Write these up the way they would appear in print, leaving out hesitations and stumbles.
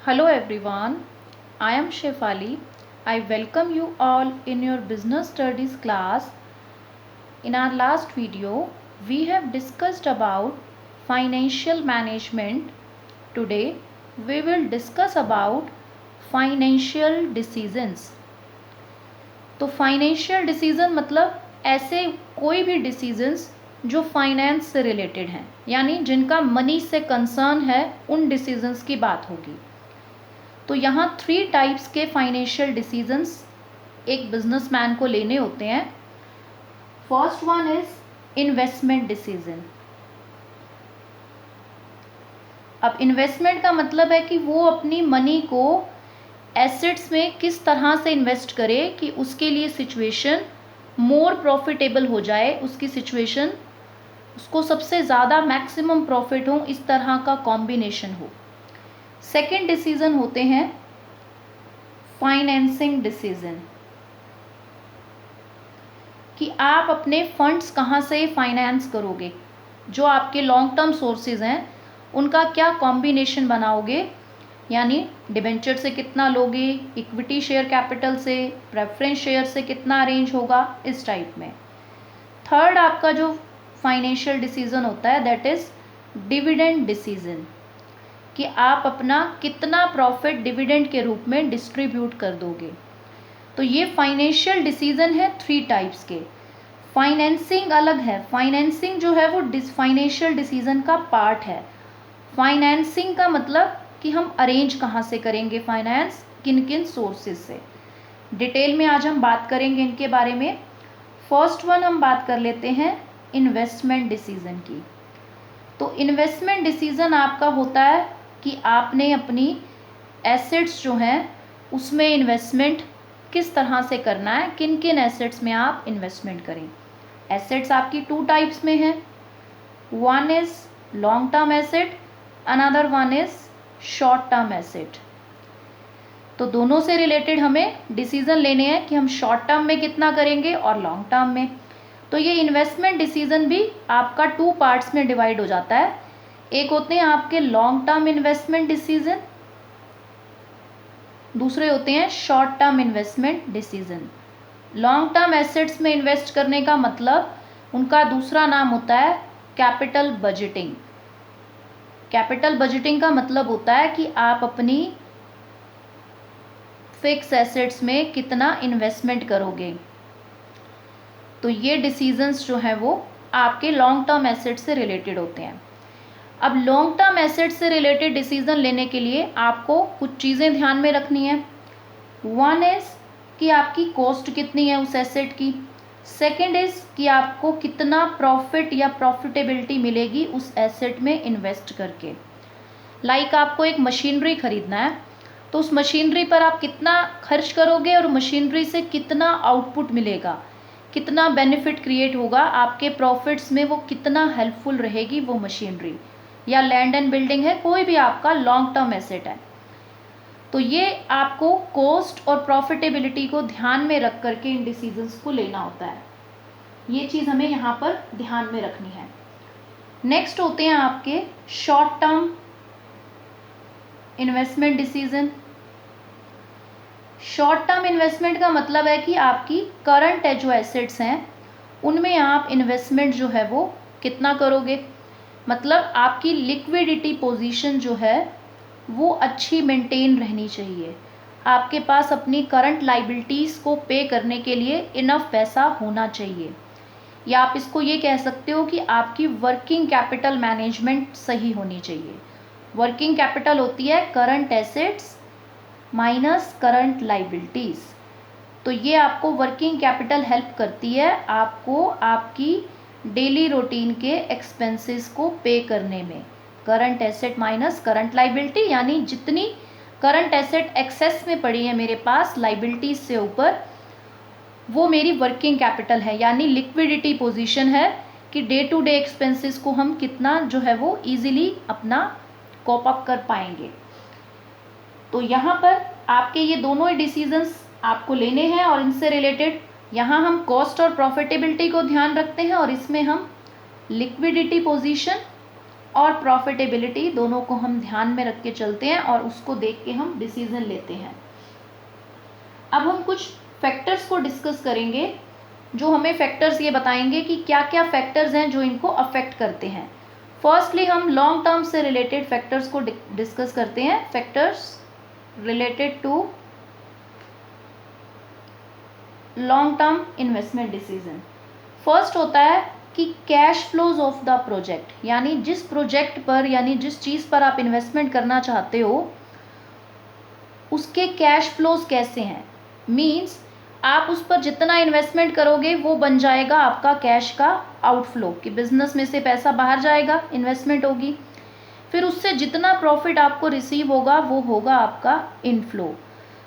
Hello everyone, I am Shefali. I welcome you all in your business studies class. In our last video, we have discussed about financial management. Today, we will discuss about financial decisions. तो financial decision मतलब ऐसे कोई भी decisions जो finance से related हैं, यानी जिनका मनी से कंसर्न है, उन डिसीजंस की बात होगी। तो यहाँ 3 टाइप्स के फाइनेंशियल डिसीजंस एक बिजनेसमैन को लेने होते हैं। First one is investment decision. अब इन्वेस्टमेंट का मतलब है कि वो अपनी मनी को एसेट्स में किस तरह से इन्वेस्ट करे कि उसके लिए सिचुएशन मोर प्रॉफिटेबल हो जाए, उसकी सिचुएशन उसको सबसे ज़्यादा मैक्सिमम प्रॉफिट हो, इस तरह का कॉम्बिनेशन हो। सेकेंड डिसीजन होते हैं फाइनेंसिंग डिसीजन, कि आप अपने फंड्स कहाँ से फाइनेंस करोगे, जो आपके लॉन्ग टर्म सोर्सेज हैं उनका क्या कॉम्बिनेशन बनाओगे, यानी डिबेंचर से कितना लोगे, इक्विटी शेयर कैपिटल से, प्रेफरेंस शेयर से कितना अरेंज होगा, इस टाइप में। थर्ड आपका जो फाइनेंशियल डिसीजन होता है दैट इज डिविडेंड डिसीजन, कि आप अपना कितना प्रॉफिट डिविडेंड के रूप में डिस्ट्रीब्यूट कर दोगे। तो ये फाइनेंशियल डिसीजन है 3 टाइप्स के। फाइनेंसिंग अलग है, फाइनेंसिंग जो है वो फाइनेंशियल डिसीजन का पार्ट है। फाइनेंसिंग का मतलब कि हम अरेंज कहाँ से करेंगे फाइनेंस, किन किन सोर्सेज से। डिटेल में आज हम बात करेंगे इनके बारे में। फर्स्ट वन हम बात कर लेते हैं इन्वेस्टमेंट डिसीजन की। तो इन्वेस्टमेंट डिसीजन आपका होता है कि आपने अपनी एसेट्स जो हैं उसमें इन्वेस्टमेंट किस तरह से करना है, किन किन एसेट्स में आप इन्वेस्टमेंट करें। एसेट्स आपकी 2 टाइप्स में हैं, one is long term asset, another one is short term asset. तो दोनों से रिलेटेड हमें डिसीजन लेने हैं कि हम शॉर्ट टर्म में कितना करेंगे और लॉन्ग टर्म में। तो ये इन्वेस्टमेंट डिसीजन भी आपका 2 पार्ट्स में डिवाइड हो जाता है। एक होते हैं आपके लॉन्ग टर्म इन्वेस्टमेंट डिसीजन, दूसरे होते हैं short term investment decision. Long term assets में इन्वेस्ट करने का मतलब उनका दूसरा नाम होता है कैपिटल बजटिंग। कैपिटल बजटिंग का मतलब होता है कि आप अपनी फिक्स एसेट्स में कितना इन्वेस्टमेंट करोगे। तो ये डिसीजंस जो है वो आपके लॉन्ग टर्म एसेट से रिलेटेड होते हैं। अब लॉन्ग टर्म एसेट से रिलेटेड डिसीजन लेने के लिए आपको कुछ चीज़ें ध्यान में रखनी है। वन इज़ कि आपकी कॉस्ट कितनी है उस एसेट की। सेकंड इज़ कि आपको कितना प्रॉफिट या प्रॉफिटेबिलिटी मिलेगी उस एसेट में इन्वेस्ट करके। लाइक आपको एक मशीनरी खरीदना है, तो उस मशीनरी पर आप कितना खर्च करोगे और मशीनरी से कितना आउटपुट मिलेगा, कितना बेनिफिट क्रिएट होगा आपके प्रॉफिट्स में, वो कितना हेल्पफुल रहेगी वो मशीनरी, या लैंड एंड बिल्डिंग है, कोई भी आपका लॉन्ग टर्म एसेट है। तो ये आपको कॉस्ट और प्रॉफिटेबिलिटी को ध्यान में रख करके इन डिसीजंस को लेना होता है। ये चीज़ हमें यहाँ पर ध्यान में रखनी है। नेक्स्ट होते हैं आपके short term investment decision. Short term investment का मतलब है कि आपकी करंट जो एसेट्स हैं उनमें आप इन्वेस्टमेंट जो है वो कितना करोगे, मतलब आपकी लिक्विडिटी पोजीशन जो है वो अच्छी मेंटेन रहनी चाहिए। आपके पास अपनी करंट लाइबिलिटीज़ को पे करने के लिए इनफ पैसा होना चाहिए, या आप इसको ये कह सकते हो कि आपकी वर्किंग कैपिटल मैनेजमेंट सही होनी चाहिए। वर्किंग कैपिटल होती है current assets minus current liabilities. तो ये आपको वर्किंग कैपिटल हेल्प करती है आपको आपकी डेली रूटीन के एक्सपेंसेस को पे करने में। Current asset minus current liability, यानी जितनी करंट एसेट एक्सेस में पड़ी है मेरे पास लाइबिलिटीज से ऊपर, वो मेरी वर्किंग कैपिटल है, यानी लिक्विडिटी पोजीशन है कि डे टू डे एक्सपेंसेस को हम कितना जो है वो इजीली अपना कॉप अप कर पाएंगे। तो यहाँ पर आपके ये दोनों ही डिसीजंस आपको लेने हैं और इनसे रिलेटेड यहाँ हम कॉस्ट और प्रॉफिटेबिलिटी को ध्यान रखते हैं और इसमें हम लिक्विडिटी पोजीशन और प्रॉफिटेबिलिटी दोनों को हम ध्यान में रख के चलते हैं और उसको देख के हम डिसीजन लेते हैं। अब हम कुछ फैक्टर्स को डिस्कस करेंगे जो हमें फैक्टर्स ये बताएंगे कि क्या क्या फैक्टर्स हैं जो इनको अफेक्ट करते हैं। फर्स्टली हम लॉन्ग टर्म से रिलेटेड फैक्टर्स को डिस्कस करते हैं। Factors related to long term investment decision. First होता है कि cash flows of the project, यानी जिस प्रोजेक्ट पर यानी जिस चीज़ पर आप इन्वेस्टमेंट करना चाहते हो उसके कैश फ्लोज कैसे हैं। मीन्स आप उस पर जितना इन्वेस्टमेंट करोगे वो बन जाएगा आपका कैश का आउटफ्लो, कि बिजनेस में से पैसा बाहर जाएगा, इन्वेस्टमेंट होगी, फिर उससे जितना प्रॉफिट आपको रिसीव होगा वो होगा आपका इनफ्लो।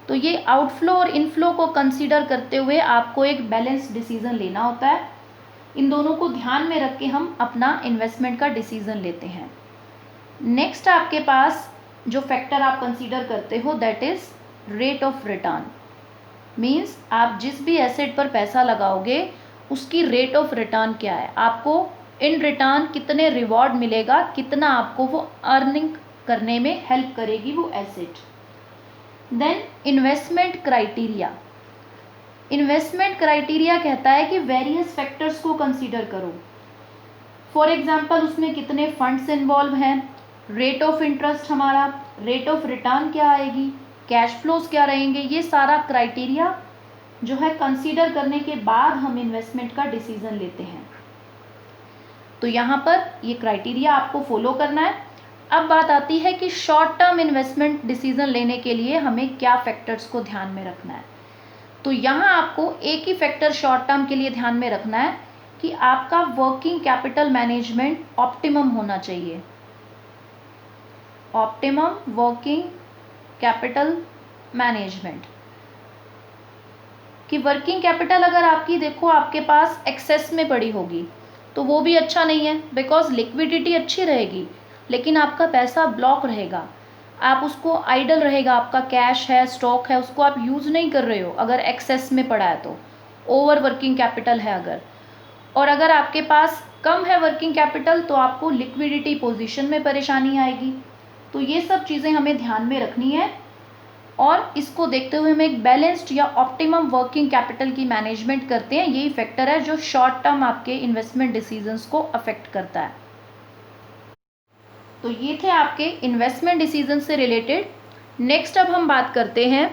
तो ये आउटफ्लो और इनफ्लो को कंसीडर करते हुए आपको एक बैलेंस डिसीजन लेना होता है। इन दोनों को ध्यान में रख के हम अपना इन्वेस्टमेंट का डिसीजन लेते हैं। नेक्स्ट आपके पास जो फैक्टर आप कंसीडर करते हो that is rate of return. Means आप जिस भी एसेट पर पैसा लगाओगे उसकी रेट ऑफ रिटर्न क्या है, आपको इन रिटर्न कितने रिवॉर्ड मिलेगा, कितना आपको वो अर्निंग करने में हेल्प करेगी वो asset. Then investment criteria. Investment criteria कहता है कि वेरियस फैक्टर्स को कंसीडर करो। फॉर एग्जांपल उसमें कितने फंड्स इन्वॉल्व हैं, रेट ऑफ इंटरेस्ट हमारा, रेट ऑफ रिटर्न क्या आएगी, कैश फ्लोज क्या रहेंगे, ये सारा क्राइटेरिया जो है कंसीडर करने के बाद हम इन्वेस्टमेंट का डिसीजन लेते हैं। तो यहाँ पर ये क्राइटेरिया आपको फॉलो करना है। अब बात आती है कि शॉर्ट टर्म इन्वेस्टमेंट डिसीजन लेने के लिए हमें क्या फैक्टर्स को ध्यान में रखना है। तो यहाँ आपको एक ही फैक्टर शॉर्ट टर्म के लिए ध्यान में रखना है कि आपका वर्किंग कैपिटल मैनेजमेंट ऑप्टिमम होना चाहिए। ऑप्टिमम वर्किंग कैपिटल मैनेजमेंट, कि वर्किंग कैपिटल अगर आपकी देखो आपके पास एक्सेस में पड़ी होगी तो वो भी अच्छा नहीं है, बिकॉज लिक्विडिटी अच्छी रहेगी लेकिन आपका पैसा ब्लॉक रहेगा, आप उसको आइडल रहेगा, आपका कैश है, स्टॉक है, उसको आप यूज़ नहीं कर रहे हो अगर एक्सेस में पड़ा है तो, ओवर वर्किंग कैपिटल है अगर, और अगर आपके पास कम है वर्किंग कैपिटल तो आपको लिक्विडिटी पोजीशन में परेशानी आएगी। तो ये सब चीज़ें हमें ध्यान में रखनी है और इसको देखते हुए हम एक बैलेंस्ड या ऑप्टिमम वर्किंग कैपिटल की मैनेजमेंट करते हैं। यही फैक्टर है जो शॉर्ट टर्म आपके इन्वेस्टमेंट डिसीजंस को अफेक्ट करता है। तो ये थे आपके इन्वेस्टमेंट डिसीजन से रिलेटेड। नेक्स्ट अब हम बात करते हैं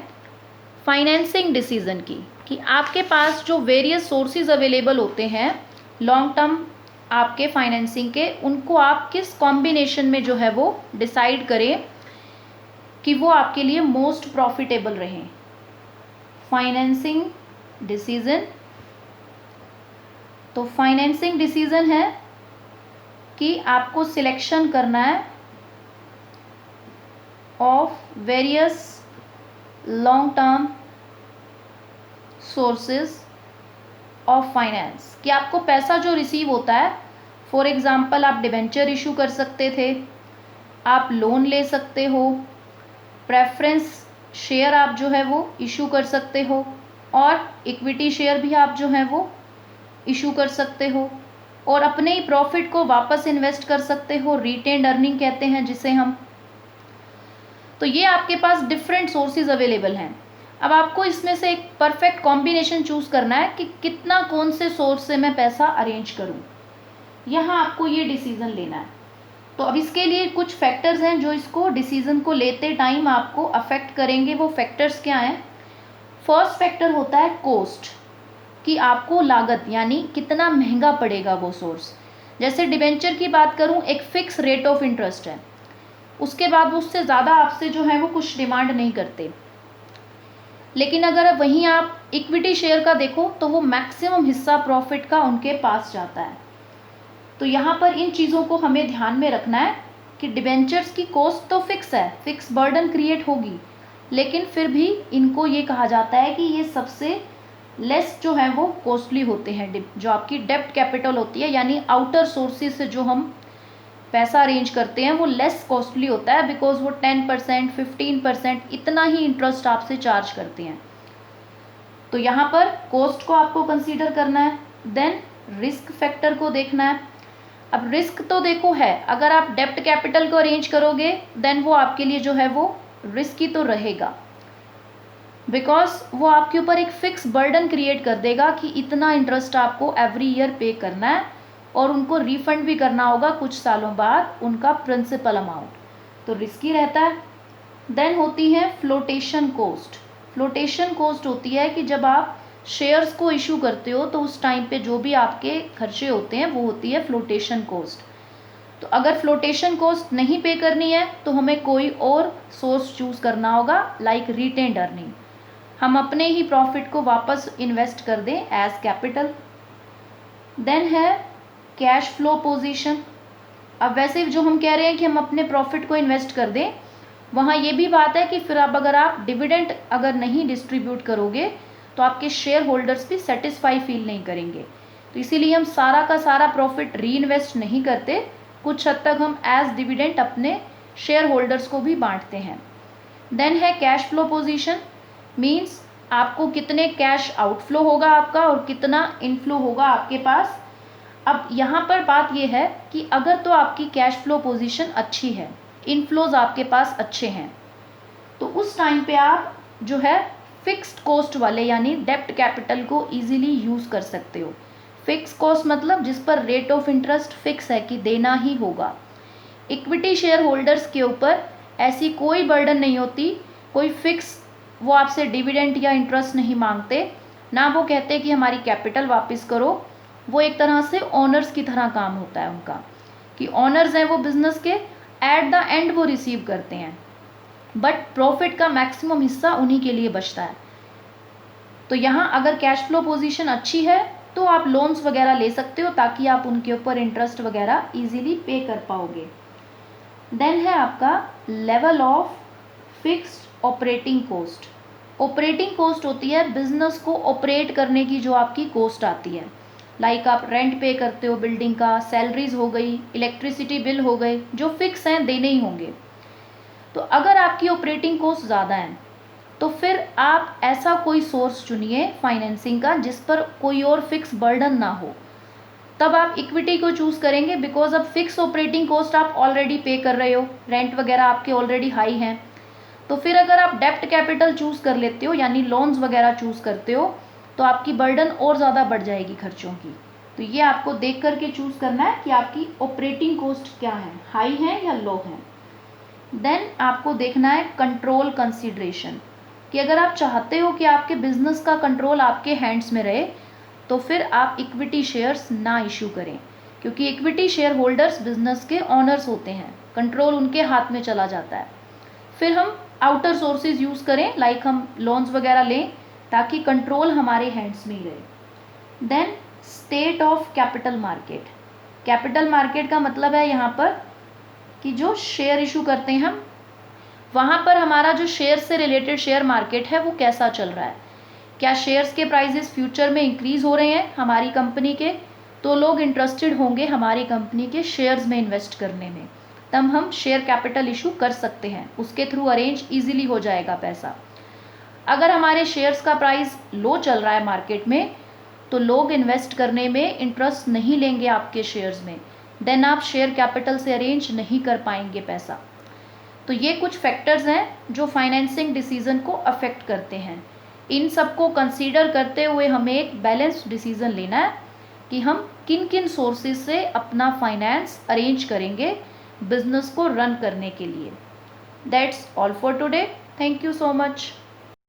फाइनेंसिंग डिसीजन की, कि आपके पास जो वेरियस सोर्सेज अवेलेबल होते हैं लॉन्ग टर्म आपके फाइनेंसिंग के, उनको आप किस कॉम्बिनेशन में जो है वो डिसाइड करें कि वो आपके लिए मोस्ट प्रॉफिटेबल रहें। फाइनेंसिंग डिसीजन, तो फाइनेंसिंग डिसीजन है कि आपको सिलेक्शन करना है of various long term sources of finance, कि आपको पैसा जो रिसीव होता है, फॉर एग्जांपल आप डिबेंचर इशू कर सकते थे, आप लोन ले सकते हो, प्रेफरेंस शेयर आप जो है वो इशू कर सकते हो, और इक्विटी शेयर भी आप जो है वो इशू कर सकते हो, और अपने ही प्रॉफिट को वापस इन्वेस्ट कर सकते हो, रिटेन्ड अर्निंग कहते हैं जिसे हम। तो ये आपके पास डिफरेंट सोर्सेज अवेलेबल हैं। अब आपको इसमें से एक परफेक्ट कॉम्बिनेशन चूज़ करना है कि कितना कौन से सोर्स से मैं पैसा अरेंज करूं, यहाँ आपको ये डिसीज़न लेना है। तो अब इसके लिए कुछ फैक्टर्स हैं जो इसको डिसीज़न को लेते टाइम आपको अफेक्ट करेंगे। वो फैक्टर्स क्या हैं? फर्स्ट फैक्टर होता है कॉस्ट, कि आपको लागत यानी कितना महंगा पड़ेगा वो सोर्स। जैसे डिबेंचर की बात करूं, एक फिक्स रेट ऑफ इंटरेस्ट है, उसके बाद उससे ज़्यादा आपसे जो है वो कुछ डिमांड नहीं करते। लेकिन अगर वहीं आप इक्विटी शेयर का देखो तो वो मैक्सिमम हिस्सा प्रॉफिट का उनके पास जाता है। तो यहाँ पर इन चीज़ों को हमें ध्यान में रखना है कि डिबेंचर्स की कॉस्ट तो फिक्स है, फिक्स बर्डन क्रिएट होगी, लेकिन फिर भी इनको ये कहा जाता है कि ये सबसे लेस जो है वो कॉस्टली होते हैं। जो आपकी डेब्ट कैपिटल होती है यानी आउटर सोर्सेज से जो हम पैसा अरेंज करते हैं वो लेस कॉस्टली होता है, बिकॉज वो 10% 15% इतना ही इंटरेस्ट आपसे चार्ज करते हैं। तो यहाँ पर कॉस्ट को आपको कंसीडर करना है। देन रिस्क फैक्टर को देखना है। अब रिस्क तो देखो है, अगर आप डेप्ट कैपिटल को अरेंज करोगे देन वो आपके लिए जो है वो रिस्की तो रहेगा, बिकॉज वो आपके ऊपर एक फिक्स बर्डन क्रिएट कर देगा कि इतना इंटरेस्ट आपको एवरी ईयर पे करना है और उनको रिफंड भी करना होगा कुछ सालों बाद उनका प्रिंसिपल अमाउंट, तो रिस्की रहता है। देन होती है फ्लोटेशन कॉस्ट। फ्लोटेशन कॉस्ट होती है कि जब आप शेयर्स को इशू करते हो तो उस टाइम पे जो भी आपके खर्चे होते हैं वो होती है फ्लोटेशन कॉस्ट। तो अगर फ्लोटेशन कॉस्ट नहीं पे करनी है तो हमें कोई और सोर्स चूज़ करना होगा, लाइक रिटेन्ड अर्निंग, हम अपने ही प्रॉफिट को वापस इन्वेस्ट कर दें एज कैपिटल। देन है कैश फ्लो पोजीशन। अब वैसे जो हम कह रहे हैं कि हम अपने प्रॉफिट को इन्वेस्ट कर दें, वहाँ ये भी बात है कि फिर अब अगर आप डिविडेंड अगर नहीं डिस्ट्रीब्यूट करोगे तो आपके शेयर होल्डर्स भी सेटिस्फाई फील नहीं करेंगे, तो इसीलिए हम सारा का सारा प्रॉफिट री इन्वेस्ट नहीं करते, कुछ हद तक हम एज डिविडेंड अपने शेयर होल्डर्स को भी बांटते हैं। देन है कैश फ्लो पोजीशन, मीन्स आपको कितने कैश आउटफ्लो होगा आपका और कितना इनफ्लो होगा आपके पास। अब यहाँ पर बात यह है कि अगर तो आपकी कैश फ्लो पोजीशन अच्छी है, इनफ्लोज आपके पास अच्छे हैं, तो उस टाइम पे आप जो है फिक्स्ड कॉस्ट वाले यानी डेप्ट कैपिटल को इजीली यूज़ कर सकते हो। फिक्स कॉस्ट मतलब जिस पर रेट ऑफ इंटरेस्ट फिक्स है कि देना ही होगा। इक्विटी शेयर होल्डर्स के ऊपर ऐसी कोई बर्डन नहीं होती, कोई फिक्स वो आपसे डिविडेंड या इंटरेस्ट नहीं मांगते, ना वो कहते कि हमारी कैपिटल वापस करो। वो एक तरह से ओनर्स की तरह काम होता है उनका, कि ओनर्स हैं वो बिजनेस के, एट द एंड वो रिसीव करते हैं, बट प्रॉफिट का मैक्सिमम हिस्सा उन्हीं के लिए बचता है। तो यहाँ अगर कैश फ्लो पोजीशन अच्छी है तो आप लोन्स वगैरह ले सकते हो ताकि आप उनके ऊपर इंटरेस्ट वगैरह इजीली पे कर पाओगे। देन है आपका level of fixed operating cost. Operating cost होती है बिजनेस को ऑपरेट करने की जो आपकी कॉस्ट आती है, लाइक आप रेंट पे करते हो बिल्डिंग का, सैलरीज हो गई, इलेक्ट्रिसिटी बिल हो गए, जो फिक्स हैं देने ही होंगे। तो अगर आपकी ऑपरेटिंग कॉस्ट ज़्यादा है तो फिर आप ऐसा कोई सोर्स चुनिए फाइनेंसिंग का जिस पर कोई और फिक्स बर्डन ना हो, तब आप इक्विटी को चूज़ करेंगे, बिकॉज अब फिक्स ऑपरेटिंग कॉस्ट आप ऑलरेडी पे कर रहे हो, रेंट वगैरह आपके ऑलरेडी हाई हैं। तो फिर अगर आप डेप्ट कैपिटल चूज़ कर लेते हो यानी लोन्स वगैरह चूज़ करते हो तो आपकी बर्डन और ज़्यादा बढ़ जाएगी खर्चों की। तो ये आपको देख करके चूज़ करना है कि आपकी ऑपरेटिंग कॉस्ट क्या है, हाई है या लो है। देन आपको देखना है कंट्रोल कंसीडरेशन, कि अगर आप चाहते हो कि आपके बिजनेस का कंट्रोल आपके हैंड्स में रहे तो फिर आप इक्विटी शेयर्स ना इशू करें, क्योंकि इक्विटी शेयर होल्डर्स बिजनेस के ओनर्स होते हैं, कंट्रोल उनके हाथ में चला जाता है। फिर हम आउटर सोर्सेज यूज़ करें, लाइक हम लोन्स वगैरह लें ताकि कंट्रोल हमारे हैंड्स में ही रहे। Then state of capital market. Capital market का मतलब है यहाँ पर कि जो शेयर इशू करते हैं हम, वहाँ पर हमारा जो शेयर से रिलेटेड शेयर मार्केट है वो कैसा चल रहा है, क्या शेयर्स के प्राइजेस फ्यूचर में इंक्रीज़ हो रहे हैं हमारी कंपनी के, तो लोग इंटरेस्टेड होंगे हमारी कंपनी के शेयर्स में इन्वेस्ट करने में, तब हम शेयर कैपिटल इशू कर सकते हैं, उसके थ्रू अरेंज ईजिली हो जाएगा पैसा। अगर हमारे शेयर्स का प्राइस लो चल रहा है मार्केट में तो लोग इन्वेस्ट करने में इंटरेस्ट नहीं लेंगे आपके शेयर्स में, देन आप शेयर कैपिटल से अरेंज नहीं कर पाएंगे पैसा। तो ये कुछ फैक्टर्स हैं जो फाइनेंसिंग डिसीजन को अफेक्ट करते हैं। इन सबको कंसीडर करते हुए हमें एक बैलेंस्ड डिसीजन लेना है कि हम किन किन सोर्सेज से अपना फाइनेंस अरेंज करेंगे बिजनेस को रन करने के लिए। That's all for today. Thank you so much.